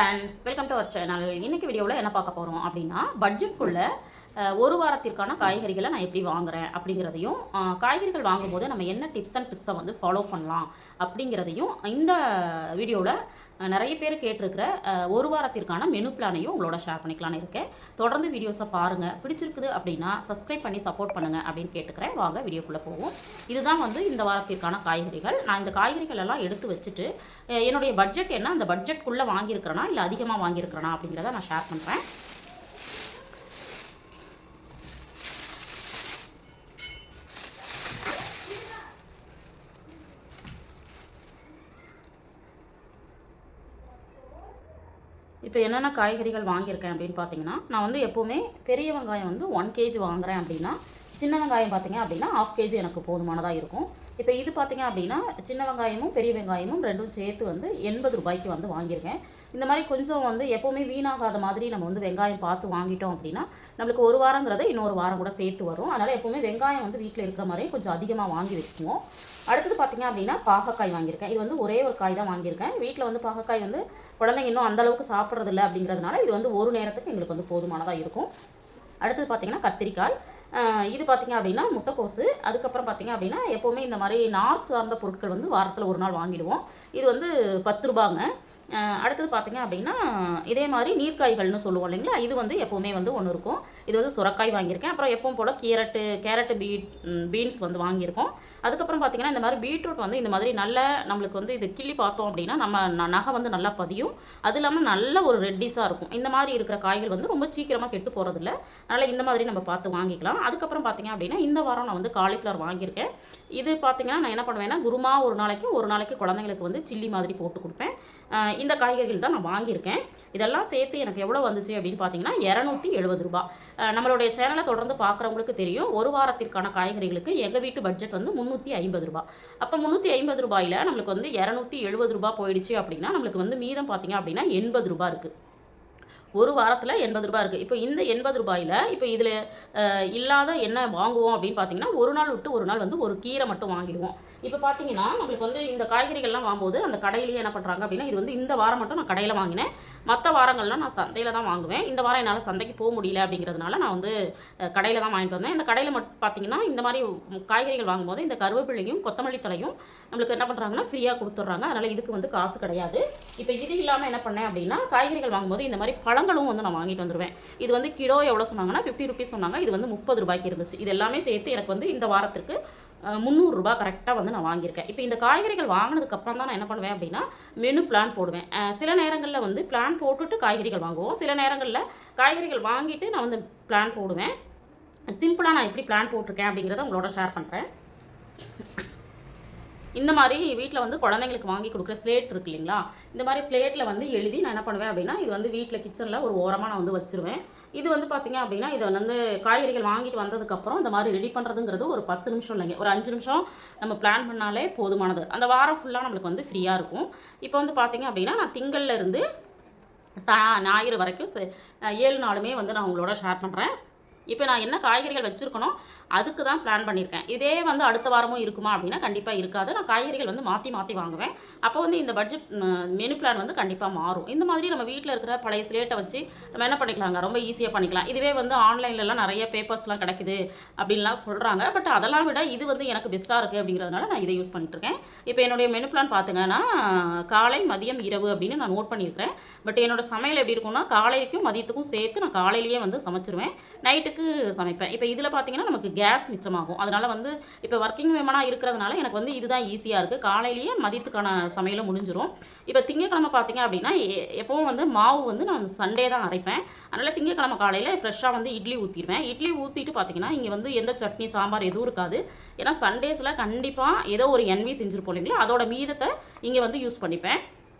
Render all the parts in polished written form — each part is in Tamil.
Friends, welcome to our channel. இன்றைக்கி வீடியோவில் என்ன பார்க்க போகிறோம் அப்படின்னா, பட்ஜெட்குள்ளே ஒரு வாரத்திற்கான காய்கறிகளை நான் எப்படி வாங்குகிறேன் அப்படிங்கிறதையும், காய்கறிகள் வாங்கும்போது நம்ம என்ன டிப்ஸ் அண்ட் ட்ரிக்ஸை வந்து ஃபாலோ பண்ணலாம் அப்படிங்கிறதையும் இந்த வீடியோவில் நிறைய பேர் கேட்டிருக்கிற ஒரு வாரத்திற்கான மெனு பிளானையும் உங்களோட ஷேர் பண்ணிக்கலான்னு இருக்கேன். தொடர்ந்து வீடியோஸை பாருங்கள். பிடிச்சிருக்குது அப்படின்னா சப்ஸ்கிரைப் பண்ணி சப்போர்ட் பண்ணுங்கள் அப்படின்னு கேட்டுக்கிறேன். வாங்க வீடியோக்குள்ளே போவோம். இதுதான் வந்து இந்த வாரத்திற்கான காய்கறிகள். நான் இந்த காய்கறிகள் எல்லாம் எடுத்து வச்சுட்டு என்னுடைய பட்ஜெட் என்ன, அந்த பட்ஜெட்குள்ளே வாங்கியிருக்கிறேனா இல்லை அதிகமாக வாங்கியிருக்கிறேனா அப்படிங்கிறத நான் ஷேர் பண்ணுறேன். இப்போ என்னென்ன காய்கறிகள் வாங்கியிருக்கேன் அப்படின்னு பார்த்தீங்கன்னா, நான் வந்து எப்போவுமே பெரிய வெங்காயம் வந்து 1 kg வாங்குகிறேன் அப்படின்னா, சின்ன வெங்காயம் பார்த்தீங்க அப்படின்னா 1/2 kg எனக்கு போதுமானதாக இருக்கும். இப்போ இது பார்த்தீங்க அப்படின்னா சின்ன வெங்காயமும் பெரிய வெங்காயமும் ரெண்டும் சேர்த்து வந்து 80 ரூபாய்க்கு வந்து வாங்கியிருக்கேன். இந்த மாதிரி கொஞ்சம் வந்து எப்போவுமே வீணாகாத மாதிரி நம்ம வந்து வெங்காயம் பார்த்து வாங்கிட்டோம் அப்படின்னா நம்மளுக்கு ஒரு வாரங்கிறத இன்னொரு வாரம் கூட சேர்த்து வரும். அதனால் எப்போவுமே வெங்காயம் வந்து வீட்டில் இருக்கிற மாதிரியே கொஞ்சம் அதிகமாக வாங்கி வச்சுக்குவோம். அடுத்தது பார்த்தீங்க அப்படின்னா பாகக்காய் வாங்கியிருக்கேன். இது வந்து ஒரே ஒரு காய் தான் வாங்கியிருக்கேன். வீட்டில் வந்து பாகக்காய் வந்து குழந்தைங்க இன்னும் அந்தளவுக்கு சாப்பிட்றதில்ல அப்படிங்கிறதுனால இது வந்து ஒரு நேரத்துக்கு எங்களுக்கு வந்து போதுமானதாக இருக்கும். அடுத்தது பார்த்திங்கன்னா கத்திரிக்காய். இது பார்த்திங்க அப்படின்னா முட்டைக்கோசு. அதுக்கப்புறம் பார்த்திங்க அப்படின்னா எப்போவுமே இந்த மாதிரி நார் சார்ந்த பொருட்கள் வந்து வாரத்தில் ஒரு நாள் வாங்கிடுவோம். இது வந்து 10 ரூபாங்க. அடுத்தது பார்த்திங்க அப்படின்னா இதே மாதிரி நீர்க்காய்கள்னு சொல்லுவோம் இல்லைங்களா, இது வந்து எப்போவுமே வந்து ஒன்று இருக்கும். இது வந்து சுரக்காய் வாங்கியிருக்கேன். அப்புறம் எப்பவும் போல் கேரட்டு பீன்ஸ் வந்து வாங்கியிருக்கோம். அதுக்கப்புறம் பார்த்திங்கன்னா இந்த மாதிரி பீட்ரூட் வந்து இந்த மாதிரி நல்ல நம்மளுக்கு வந்து இது கிள்ளி பார்த்தோம் அப்படின்னா நம்ம நகை வந்து நல்லா பதியும். அது இல்லாமல் நல்ல ஒரு ரெட்டிஸாக இருக்கும். இந்த மாதிரி இருக்கிற காய்கள் வந்து ரொம்ப சீக்கிரமாக கெட்டு போகிறதில்ல. அதனால் இந்த மாதிரி நம்ம பார்த்து வாங்கிக்கலாம். அதுக்கப்புறம் பார்த்திங்க அப்படின்னா இந்த வாரம் நான் வந்து காலிஃப்ளவர் வாங்கியிருக்கேன். இது பார்த்திங்கன்னா நான் என்ன பண்ணுவேன்னா குருமா ஒரு நாளைக்கு குழந்தைங்களுக்கு வந்து சில்லி மாதிரி போட்டு கொடுப்பேன். இந்த காய்கறிகள் தான் நான் வாங்கியிருக்கேன். இதெல்லாம் சேர்த்து எனக்கு எவ்வளோ வந்துச்சு அப்படின்னு பார்த்தீங்கன்னா 270 ரூபா. நம்மளுடைய சேனலை தொடர்ந்து பார்க்குறவங்களுக்கு தெரியும், ஒரு வாரத்திற்கான காய்கறிகளுக்கு எங்கள் வீட்டு பட்ஜெட் வந்து 350 ரூபா. அப்போ 350 ரூபாயில் நம்மளுக்கு வந்து 270 ரூபா போயிடுச்சு அப்படின்னா நம்மளுக்கு வந்து மீதம் பார்த்தீங்க அப்படின்னா 80 ரூபா இருக்குது. ஒரு வாரத்தில் 80 ரூபா இருக்குது. இப்போ இந்த 80 ரூபாயில் இப்போ இதில் இல்லாத என்ன வாங்குவோம் அப்படின்னு பார்த்தீங்கன்னா ஒரு நாள் விட்டு ஒரு நாள் வந்து ஒரு கீரை மட்டும் வாங்கிடுவோம். இப்போ பார்த்தீங்கன்னா நம்மளுக்கு வந்து இந்த காய்கறிகள்லாம் வாங்கும்போது அந்த கடையிலேயே என்ன பண்ணுறாங்க அப்படின்னா, இது வந்து இந்த வாரம் மட்டும் நான் கடையில் வாங்கினேன். மற்ற வாரங்கள்லாம் நான் சந்தையில் தான் வாங்குவேன். இந்த வாரம் என்னால் சந்தைக்கு போக முடியல அப்படிங்கிறதுனால நான் வந்து கடையில் தான் வாங்கிட்டு வந்தேன். இந்த கடையில் மட்டும் பார்த்தீங்கன்னா இந்த மாதிரி காய்கறிகள் வாங்கும்போது இந்த கருவேப்பிலையும் கொத்தமல்லி தலையும் நம்மளுக்கு என்ன பண்ணுறாங்கன்னா ஃப்ரீயாக கொடுத்துட்றாங்க. அதனால் இதுக்கு வந்து காசு கிடையாது. இப்போ இது இல்லாமல் என்ன பண்ணேன் அப்படின்னா காய்கறிகள் வாங்கும்போது இந்த மாதிரி பழங்களும் வந்து நான் வாங்கிட்டு வந்துடுவேன். இது வந்து கிலோ எவ்வளோ சொன்னாங்கன்னா 50 ருபீஸ் சொன்னாங்க. இது வந்து 30 ரூபாய்க்கு இருந்துச்சு. இது எல்லாமே சேர்த்து எனக்கு வந்து இந்த வாரத்திற்கு 300 ரூபா கரெக்டாக வந்து நான் வாங்கியிருக்கேன். இப்போ இந்த காய்கறிகள் வாங்கினதுக்கப்புறம் தான் நான் என்ன பண்ணுவேன் அப்படின்னா மெனு பிளான் போடுவேன். சில நேரங்களில் வந்து பிளான் போட்டுட்டு காய்கறிகள் வாங்குவோம். சில நேரங்களில் காய்கறிகள் வாங்கிட்டு நான் வந்து பிளான் போடுவேன். சிம்பிளாக நான் எப்படி பிளான் போட்டிருக்கேன் அப்படிங்கிறத உங்களோட ஷேர் பண்ணுறேன். இந்த மாதிரி வீட்டில் வந்து குழந்தைங்களுக்கு வாங்கி கொடுக்குற ஸ்லேட் இருக்கு இல்லைங்களா, இந்த மாதிரி ஸ்லேட்டில் வந்து எழுதி நான் என்ன பண்ணுவேன் அப்படின்னா இது வந்து வீட்டில் கிச்சனில் ஒரு ஓரமாக நான் வந்து வச்சுருவேன். இது வந்து பார்த்திங்க அப்படின்னா இதை வந்து காய்கறிகள் வாங்கிட்டு வந்ததுக்கப்புறம் இந்த மாதிரி ரெடி பண்ணுறதுங்கிறது ஒரு 10 நிமிஷம் இல்லைங்க, ஒரு 5 நிமிஷம் நம்ம பிளான் பண்ணாலே போதுமானது. அந்த வாரம் ஃபுல்லாக நம்மளுக்கு வந்து ஃப்ரீயாக இருக்கும். இப்போ வந்து பார்த்திங்க அப்படின்னா நான் திங்கள்ல இருந்து ஞாயிறு வரைக்கும் 7 நாளுமே வந்து நான் உங்களோட ஷேர் பண்ணுறேன். இப்போ நான் என்ன காய்கறிகள் வச்சுருக்கணும் அதுக்கு தான் பிளான் பண்ணியிருக்கேன். இதே வந்து அடுத்த வாரமும் இருக்குமா அப்படின்னா கண்டிப்பாக இருக்காது. நான் காய்கறிகள் வந்து மாற்றி வாங்குவேன். அப்போ வந்து இந்த பட்ஜெட் மெனு பிளான் வந்து கண்டிப்பாக மாறும். இந்த மாதிரி நம்ம வீட்டில் இருக்கிற பழைய ஸ்லேட்டை வச்சு நம்ம என்ன பண்ணிக்கலாங்க, ரொம்ப ஈஸியாக பண்ணிக்கலாம். இதுவே வந்து ஆன்லைன்லலாம் நிறைய பேப்பர்ஸ்லாம் கிடைக்குது அப்படின்லாம் சொல்கிறாங்க. பட் அதெல்லாம் விட இது வந்து எனக்கு பெஸ்ட்டாக இருக்குது அப்படிங்கிறதுனால நான் இதை யூஸ் பண்ணிட்டுருக்கேன். இப்போ என்னுடைய மெனு பிளான் பார்த்துங்கன்னா காலை மதியம் இரவு அப்படின்னு நான் நோட் பண்ணியிருக்கிறேன். பட் என்னோடய சமையல் எப்படி இருக்கும்னா காலைக்கும் மதியத்துக்கும் சேர்த்து நான் காலையிலேயே வந்து சமைச்சிருவேன், நைட்டுக்கு சமைப்பேன். இப்போ இதில் பார்த்தீங்கன்னா நமக்கு கேஸ் மிச்சமாகும். அதனால் வந்து இப்போ ஒர்க்கிங் விமனாக இருக்கிறதுனால எனக்கு வந்து இதுதான் ஈஸியாக இருக்குது. காலையிலேயே மதியத்துக்கான சமையலும் முடிஞ்சிடும். இப்போ திங்கக்கிழமை பார்த்தீங்க அப்படின்னா எப்போவும் வந்து மாவு வந்து நான் சண்டே தான் அரைப்பேன். அதனால் திங்கக்கிழமை காலையில் ஃப்ரெஷ்ஷாக வந்து இட்லி ஊற்றிடுவேன். இட்லி ஊற்றிட்டு பார்த்தீங்கன்னா இங்கே வந்து எந்த சட்னி சாம்பார் எதுவும் இருக்காது. ஏன்னா சண்டேஸில் கண்டிப்பாக ஏதோ ஒரு என்வி செஞ்சுருப்போம் இல்லைங்களா, அதோட மீதத்தை இங்கே வந்து யூஸ் பண்ணிப்பேன்.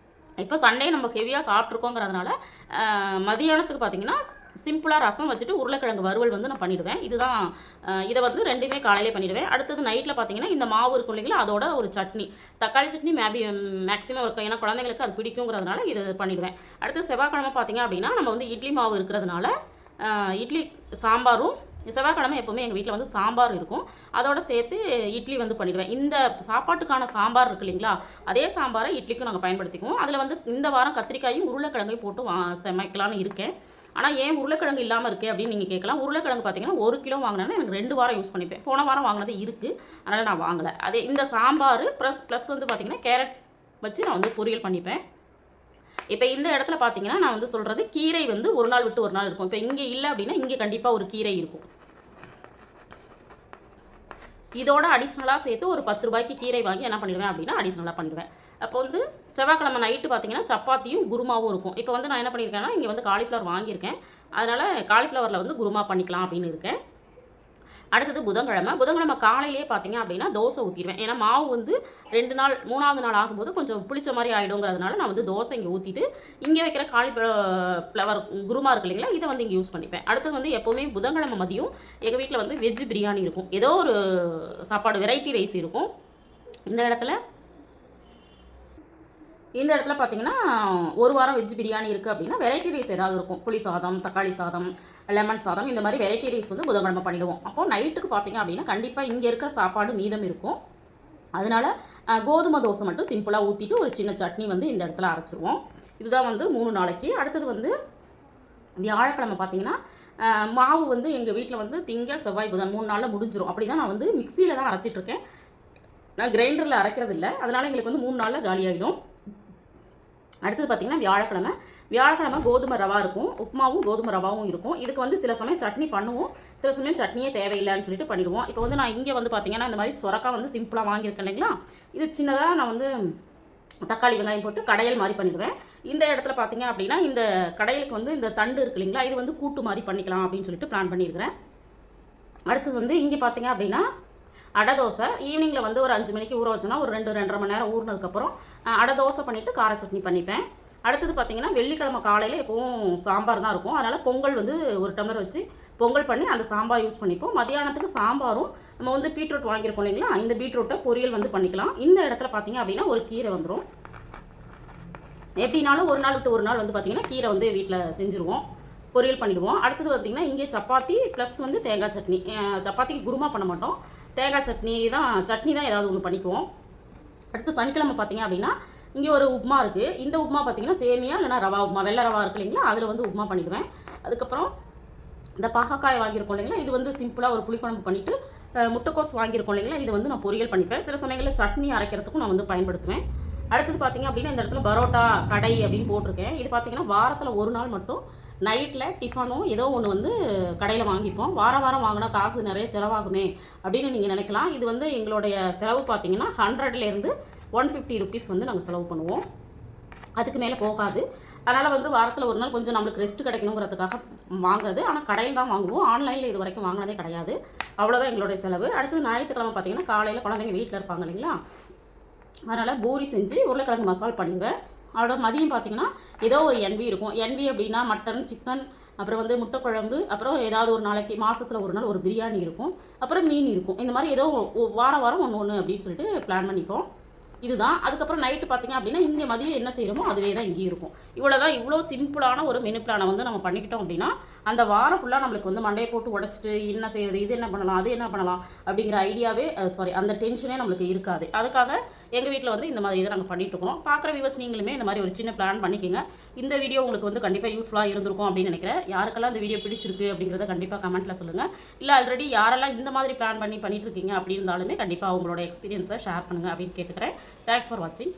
இப்போ சண்டே நம்ம ஹெவியாக சாப்பிட்ருக்கோங்கிறதுனால மதியானத்துக்கு பார்த்தீங்கன்னா சிம்பிளாக ரசம் வச்சுட்டு உருளைக்கிழங்கு வறுவல் வந்து நான் பண்ணிவிடுவேன். இதுதான் இதை வந்து ரெண்டுமே காலையிலே பண்ணிவிடுவேன். அடுத்தது நைட்டில் பார்த்தீங்கன்னா இந்த மாவு இருக்கும் இல்லைங்களா, அதோட ஒரு சட்னி, தக்காளி சட்னி மேக்ஸிமம் இருக்கும். ஏன்னா குழந்தைங்களுக்கு அது பிடிக்குங்கிறதுனால இது பண்ணிவிடுவேன். அடுத்து செவ்வாய்க்கிழமை பார்த்தீங்க அப்படின்னா நம்ம வந்து இட்லி மாவு இருக்கிறதுனால இட்லி சாம்பாரும் செவ்வாய்க்கிழமை எப்போவுமே எங்கள் வீட்டில் வந்து சாம்பார் இருக்கும், அதோட சேர்த்து இட்லி வந்து பண்ணிவிடுவேன். இந்த சாப்பாட்டுக்கான சாம்பார் இருக்குது இல்லைங்களா, அதே சாம்பாரை இட்லிக்கும் நாங்கள் பயன்படுத்திக்குவோம். அதில் வந்து இந்த வாரம் கத்திரிக்காயும் உருளைக்கிழங்கையும் போட்டு சமைக்கலான்னு இருக்கேன். ஆனால் ஏன் உருளைக்கிழங்கு இல்லாமல் இருக்குது அப்படின்னு நீங்கள் கேட்கலாம். உருளைக்கிழங்கு பார்த்தீங்கன்னா 1 கிலோ வாங்கினேன்னா எனக்கு 2 வாரம் யூஸ் பண்ணிப்பேன். போன வாரம் வாங்கினது இருக்குது, அதனால் நான் வாங்கலை. அதே இந்த சாம்பார் ப்ளஸ் வந்து பார்த்திங்கன்னா கேரட் வச்சு நான் வந்து பொரியல் பண்ணிப்பேன். இப்போ இந்த இடத்துல பார்த்தீங்கன்னா நான் வந்து சொல்கிறது கீரை வந்து ஒரு நாள் விட்டு ஒரு நாள் இருக்கும். இப்போ இங்கே இல்லை அப்படின்னா இங்கே கண்டிப்பாக ஒரு கீரை இருக்கும். இதோட அடிஷ்னலாக சேர்த்து ஒரு 10 ரூபாய்க்கு கீரை வாங்கி என்ன பண்ணிடுவேன் அப்படின்னா அடிஷ்னலாக பண்ணிடுவேன். அப்போ வந்து செவ்வாய்க்கிழமை நைட்டு பார்த்தீங்கன்னா சப்பாத்தியும் குருமாவும் இருக்கும். இப்போ வந்து நான் என்ன பண்ணியிருக்கேன்னா இங்கே வந்து காலிஃப்ளவர் வாங்கியிருக்கேன், அதனால் காலிஃப்ளவரில் வந்து குருமா பண்ணிக்கலாம் அப்படின்னு இருக்கேன். அடுத்தது புதன்கிழமை காலையிலேயே பார்த்தீங்க அப்படின்னா தோசை ஊற்றிடுவேன். ஏன்னா மாவு வந்து 2 நாள் 3ஆவது நாள் ஆகும்போது கொஞ்சம் புளிச்ச மாதிரி ஆகிடுங்கிறதுனால நான் வந்து தோசை இங்கே ஊற்றிட்டு இங்கே வைக்கிற காலிஃப்ளவர் குருமா இருக்கு இல்லைங்களா, இதை வந்து இங்கே யூஸ் பண்ணிப்பேன். அடுத்தது வந்து எப்போவுமே புதன்கிழமை மதியம் எங்கள் வீட்டில் வந்து வெஜ் பிரியாணி இருக்கும், ஏதோ ஒரு சாப்பாடு வெரைட்டி ரைஸ் இருக்கும். இந்த இடத்துல பார்த்தீங்கன்னா ஒரு வாரம் வெஜ் பிரியாணி இருக்குது அப்படின்னா வெரைட்டி ரைஸ் ஏதாவது இருக்கும். புளி சாதம், தக்காளி சாதம், லெமன் சாதம், இந்த மாதிரி வெரைட்டி ரைஸ் வந்து புதன்கிழமை பண்ணிடுவோம். அப்போது நைட்டுக்கு பார்த்தீங்க அப்படின்னா கண்டிப்பாக இங்கே இருக்கிற சாப்பாடு மீதம் இருக்கும். அதனால் கோதுமை தோசை மட்டும் சிம்பிளாக ஊற்றிட்டு ஒரு சின்ன சட்னி வந்து இந்த இடத்துல அரைச்சிருவோம். இதுதான் வந்து 3 நாளைக்கு. அடுத்தது வந்து வியாழக்கிழமை பார்த்தீங்கன்னா மாவு வந்து எங்கள் வீட்டில் வந்து திங்கள், செவ்வாய், புதன் 3 நாளில் முடிஞ்சிடும். அப்படி தான் நான் வந்து மிக்சியில் தான் அரைச்சிட்ருக்கேன், நான் கிரைண்டரில் அரைக்கிறது இல்லை. அதனால் எங்களுக்கு வந்து 3 நாளில் காலியாகிடும். அடுத்தது பார்த்திங்கன்னா வியாழக்கிழமை கோதுமை ரவா இருக்கும், உப்புமாவும் கோதுமை ரவாவும் இருக்கும். இதுக்கு வந்து சில சமயம் சட்னி பண்ணுவோம், சில சமயம் சட்னியே தேவையில்லைன்னு சொல்லிட்டு பண்ணிடுவோம். இப்போ வந்து நான் இங்கே வந்து பார்த்திங்கன்னா இந்த மாதிரி சொரக்காய் வந்து சிம்பிளாக வாங்கியிருக்கேன் இல்லைங்களா, இது சின்னதாக நான் வந்து தக்காளி வெங்காயம் போட்டு கடையல் மாதிரி பண்ணிடுவேன். இந்த இடத்துல பார்த்திங்க அப்படின்னா இந்த கடையலுக்கு வந்து இந்த தண்டு இருக்கு இல்லைங்களா, இது வந்து கூட்டு மாதிரி பண்ணிக்கலாம் அப்படின்னு சொல்லிட்டு பிளான் பண்ணியிருக்கிறேன். அடுத்தது வந்து இங்கே பார்த்திங்க அப்படின்னா அடை தோசை ஈவினிங்கில் வந்து ஒரு 5 மணிக்கு ஊற வச்சோன்னா ஒரு 2-2.5 மணி நேரம் ஊறினதுக்கப்புறம் அடை தோசை பண்ணிவிட்டு கார சட்னி பண்ணிப்பேன். அடுத்தது பார்த்திங்கன்னா வெள்ளிக்கிழமை காலையில் எப்போவும் சாம்பார் தான் இருக்கும், அதனால் பொங்கல் வந்து ஒரு டம்ளர் வச்சு பொங்கல் பண்ணி அந்த சாம்பார் யூஸ் பண்ணிப்போம். மதியானத்துக்கு சாம்பாரும் நம்ம வந்து பீட்ரூட் வாங்கியிருக்கோம் இல்லைங்களா, இந்த பீட்ரூட்டை பொரியல் வந்து பண்ணிக்கலாம். இந்த இடத்துல பார்த்திங்க அப்படின்னா ஒரு கீரை வந்துடும். எப்படினாலும் ஒரு நாள் விட்டு ஒரு நாள் வந்து பார்த்திங்கன்னா கீரை வந்து வீட்டில் செஞ்சுருவோம், பொரியல் பண்ணிவிடுவோம். அடுத்தது பார்த்திங்கன்னா இங்கே சப்பாத்தி ப்ளஸ் வந்து தேங்காய் சட்னி. சப்பாத்திக்கு குருமா பண்ண மாட்டோம், தேங்காய் சட்னி தான் ஏதாவது ஒன்று பண்ணிக்குவோம். அடுத்து சனிக்கிழமை பார்த்திங்க அப்படின்னா இங்கே ஒரு உப்புமா இருக்குது. இந்த உப்புமா பார்த்திங்கன்னா சேமியா இல்லைனா ரவா உப்புமா, வெள்ளை ரவா இருக்குது இல்லைங்களா, அதில் வந்து உப்புமா பண்ணிடுவேன். அதுக்கப்புறம் இந்த பாகக்காய் வாங்கியிருக்கோம் இல்லைங்களா, இது வந்து சிம்பிளாக ஒரு புளிக்குழம்பு பண்ணிவிட்டு முட்டைக்கோஸ் வாங்கியிருக்கோம் இல்லைங்களா, இது வந்து நான் பொரியல் பண்ணிப்பேன். சில சமயங்களில் சட்னி அரைக்கிறதுக்கும் நான் வந்து பயன்படுத்துவேன். அடுத்தது பார்த்திங்க அப்படின்னா இந்த இடத்துல பரோட்டா கடை அப்படின்னு போட்டிருக்கேன். இது பார்த்திங்கன்னா வாரத்தில் ஒரு நாள் மட்டும் நைட்டில் டிஃபனும் ஏதோ ஒன்று வந்து கடையில் வாங்கிப்போம். வாரம் வாங்கினா காசு நிறைய செலவாகுமே அப்படின்னு நீங்கள் நினைக்கலாம். இது வந்து எங்களுடைய செலவு பார்த்திங்கன்னா 100லேருந்து 150 ருபீஸ் வந்து நாங்கள் செலவு பண்ணுவோம், அதுக்கு மேலே போகாது. அதனால் வந்து வாரத்தில் ஒரு நாள் கொஞ்சம் நம்மளுக்கு ரெஸ்ட் கிடைக்கணுங்கிறதுக்காக வாங்குறது. ஆனால் கடையில் தான் வாங்குவோம், ஆன்லைனில் இது வரைக்கும் வாங்கினதே கிடையாது. அவ்வளோதான் எங்களுடைய செலவு. அடுத்தது ஞாயிற்றுக்கிழமை பார்த்திங்கன்னா காலையில் குழந்தைங்க வீட்டில் இருப்பாங்க இல்லைங்களா, அதனால் பூரி செஞ்சு உருளைக்கிழங்கு மசால் பண்ணிடுவேன். அதோட மதியம் பார்த்திங்கன்னா ஏதோ ஒரு NV இருக்கும். NV அப்படின்னா மட்டன், சிக்கன், அப்புறம் வந்து முட்டை குழம்பு, அப்புறம் ஏதாவது ஒரு நாளைக்கு மாதத்தில் ஒரு நாள் ஒரு பிரியாணி இருக்கும், அப்புறம் மீன் இருக்கும். இந்த மாதிரி ஏதோ வாரம் ஒன்று அப்படின்னு சொல்லிட்டு பிளான் பண்ணிப்போம். இதுதான். அதுக்கப்புறம் நைட்டு பார்த்திங்க அப்படின்னா இங்கே மதியம் என்ன செய்கிறோமோ அதுவே தான் இங்கேயும் இருக்கும். இவ்வளோ சிம்பிளான ஒரு மெனு பிளானை வந்து நம்ம பண்ணிக்கிட்டோம் அப்படின்னா அந்த வாரம் ஃபுல்லாக நம்மளுக்கு வந்து மண்டையை போட்டு உடச்சிட்டு என்ன செய்கிறது, இது என்ன பண்ணலாம், அது என்ன பண்ணலாம் அப்படிங்கிற ஐடியாவே அந்த டென்ஷனே நம்மளுக்கு இருக்காது. அதுக்காக எங்கள் வீட்டில் வந்து இந்த மாதிரி இதை நாங்கள் பண்ணிகிட்ருக்கோம். பார்க்குற வியூவர்ஸ் நீங்களுமே இந்த மாதிரி ஒரு சின்ன பிளான் பண்ணிக்கோங்க. இந்த வீடியோ உங்களுக்கு வந்து கண்டிப்பாக யூஸ்ஃபுல்லாக இருந்திருக்கும் அப்படின்னு நினைக்கிறேன். யாருக்கெல்லாம் இந்த வீடியோ பிடிச்சிருக்கு அப்படிங்கிறத கண்டிப்பாக கமெண்ட்டில் சொல்லுங்கள். இல்லை ஆல்ரெடி யாரெல்லாம் இந்த மாதிரி பிளான் பண்ணிட்டு இருக்கீங்க அப்படி இருந்தாலுமே கண்டிப்பாக அவங்களோட எக்ஸ்பீரியன்ஸை ஷேர் பண்ணுங்கள் அப்படின்னு கேட்டுக்கிறேன். தேங்க்ஸ் ஃபார் வாட்சிங்.